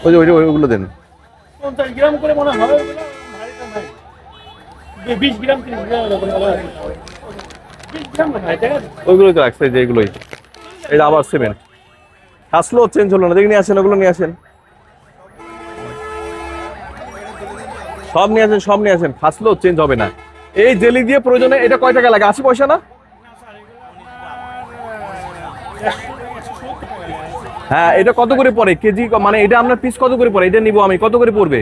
ওইগুলো দেন। 50 গ্রাম করে মনে হয়, ভারীটা নাই। 20 গ্রাম 30 গ্রাম এরকম বলা আছে। 20 গ্রাম না হয়, ঠিক আছে? ওইগুলোই তো রাখছে, যে এগুলোই। এই আবার সিমেন্ট আসলো, চেঞ্জ হলো না, দেখে নিয়ে আসেন, ওগুলো নিয়ে আসেন, সব নিয়ে আসেন, সব নিয়ে আসেন, ফাসলো চেঞ্জ হবে না। এই জেলি দিয়ে প্রয়োজনে এটা কয় টাকা লাগে? 80 পয়সা না? হ্যাঁ, এটা কত করে পড়ে কেজি? মানে এটা আপনার পিস কত করে পড়ে? এটা নিবো আমি, কত করে পড়বে?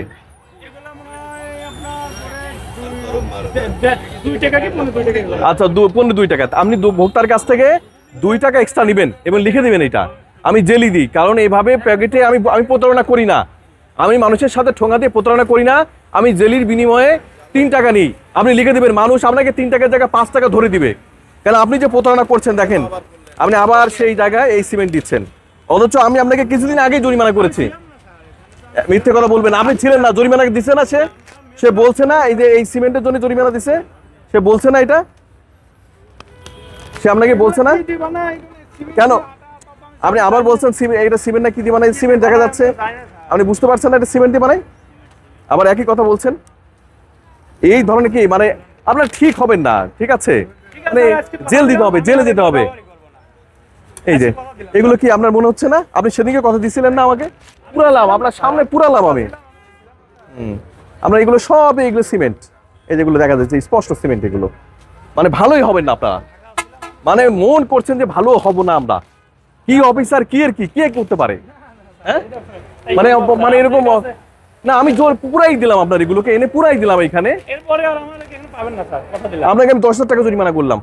আচ্ছা, 15-2 টাকা। আপনি ভোক্তার কাছ থেকে 2 টাকা এক্সট্রা নেবেন এবং লিখে দিবেন এটা আমি জেলি দিই, কারণ এইভাবে প্যাকেটে আমি প্রতারণা করি না, আমি মানুষের সাথে ঠোঙা দিয়ে প্রতারণা করি না, আমি জেলির বিনিময়ে 3 টাকা নিই। আপনি লিখে দিবেন, মানুষ আপনাকে 3 টাকার জায়গায় 5 টাকা ধরে দিবে, কেন আপনি যে প্রতারণা করছেন। দেখেন, আপনি আবার সেই জায়গায় এই সিমেন্ট দিচ্ছেন, অথচ আমি আপনাকে কিছুদিন আগেই জরিমানা করেছি। মিথ্যে কথা বলবেন, আপনি ছিলেন না, জরিমানা দিচ্ছে না, সে বলছে না এই যে এই সিমেন্টের জন্য জরিমানা দিছে, সে বলছে না, এটা সে আপনাকে বলছে না কেন? আপনি আবার বলছেন এটা সিমেন্ট না কি দিয়ে বানাই? সিমেন্ট দেখা যাচ্ছে, আপনি বুঝতে পারছেন না এটা সিমেন্ট দিয়ে বানাই, আবার একই কথা বলছেন। এই ধরনের কি মানে আপনার ঠিক হবেন না, ঠিক আছে? মানে জেল দিতে হবে, জেলে যেতে হবে। এই যে এগুলো কি আপনার মনে হচ্ছে না? আপনি সেদিকে কথা দিছিলেন না আমাকে, পুরালাম আপনার সামনে, পুরালাম আমি। আমরা এগুলো সব, এগুলো সিমেন্ট, এই যেগুলো দেখা যাচ্ছে স্পষ্ট সিমেন্ট, এগুলো মানে ভালোই হবেন না আপনারা, মানে মন করছেন যে ভালো হব না আমরা। কি অফিসার কি এর কি কে করতে পারে? হ্যাঁ, মানে মানে এরকম না, আমি জোর পুরাই দিলাম আপনার, এগুলোকে এনে পুরাই দিলাম এখানে। এরপরে আর আমাকে এখানে পাবেন না স্যার, কথা দিলাম। আপনাকে আমি 10,000 টাকা জরিমানা করলাম,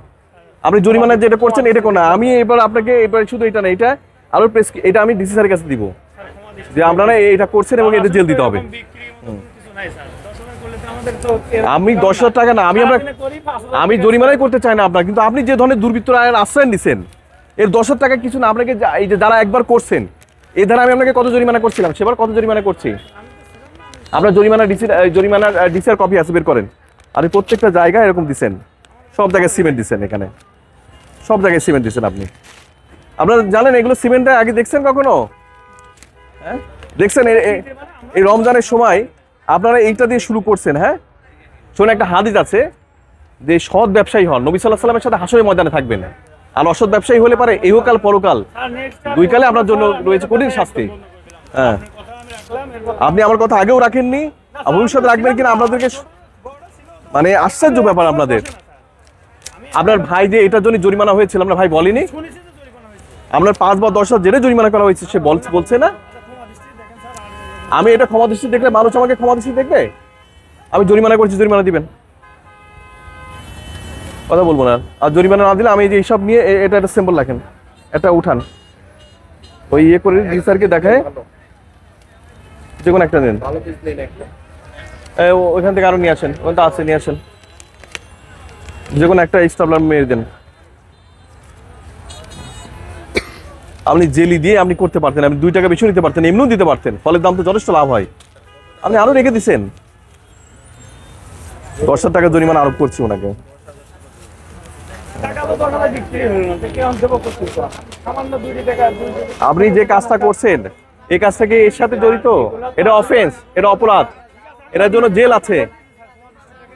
আপনি জরিমানা যেটা করছেন এটা কোন না। আমি এবার আপনাকে এবার শুধু এটা না, এটা আরো প্রেস, এটা আমি ডিসি স্যারের কাছে দিব যে আপনারা এটা করছেন এবং এটা জেল দিতে হবে। আমি 10,000 টাকা না, আমি জরিমানাই করতে চাই না আপনার, কিন্তু আপনি যে ধরনের দুর্বৃত্ত আইনের আশ্রয় নিছেন, এর 10,000 টাকা কিছু না। আপনাকে এই যে যারা একবার করছেন, এই ধারা আমি আপনাকে কত জরিমানা করছিলাম, সেবার কত জরিমানা করছি। আপনার জরিমানার ডিসির কপি আছে, বের করেন। আপনি প্রত্যেকটা জায়গায় এরকম দিচ্ছেন, সব জায়গায় সিমেন্ট দিচ্ছেন, এখানে সব জায়গায় সিমেন্ট দিচ্ছেন। আপনি আপনারা জানেন এগুলো সিমেন্টটা আগে দেখছেন কখনো? হ্যাঁ, দেখছেন? এই রমজানের সময় আপনারা এইটা দিয়ে শুরু করছেন। হ্যাঁ, শোনে একটা হাদিস আছে যে সৎ ব্যবসায়ী হন, নবী সাল্লাল্লাহু আলাইহি ওয়াসাল্লামের সাথে হাসরের ময়দানে থাকবেন, আর অসৎ ব্যবসায়ী হলে পারে ইহকাল পরকাল দুই কালে আপনার জন্য রয়েছে কঠিন শাস্তি। হ্যাঁ, আপনি আমার কথা আগেও রাখেননি, ভবিষ্যতে রাখবেন কিনা আপনাদেরকে মানে আশ্চর্য ব্যাপার। আপনার ভাই যে এটার জন্য জরিমানা হয়েছিল, আপনার ভাই বলেনি? আপনার 5 বা 10 জেলে জরিমানা করা হয়েছে, সে বলছে না? আমি এটা ক্ষমা দৃষ্টি দেখলে মানুষ আমাকে ক্ষমা দৃষ্টি দেখবে? আমি জরিমানা করছি, জরিমানা দিবেন, কথা বলবো না। আর জরিমানা না দিলে আমি যে এইসব নিয়ে এটা একটা সিম্বল রাখেন, এটা উঠান, ওই ইয়ে করে স্যারকে দেখায় যে কোনো একটা দিন, ওইখান থেকে আরো নিয়ে আসেন, ওখানে আছে, নিয়ে আসেন, যে কোনো একটা স্টাবলার মেরে দেন। আপনি জেলি দিয়ে আপনি করতে পারতেন, আপনি 2 টাকা বেশি নিতে পারতেন, এমনিও দিতে পারতেন, ফলের দাম তো যথেষ্ট লাভ হয়। আপনি আরো রেখে দিচ্ছেন। 10,000 টাকা জরিমানা আরোপ করছি ওনাকে। আপনি যে কাজটা করছেন, এই কাজটাকে এর সাথে জড়িত, এটা অফেন্স, এটা অপরাধ, এটার জন্য জেল আছে।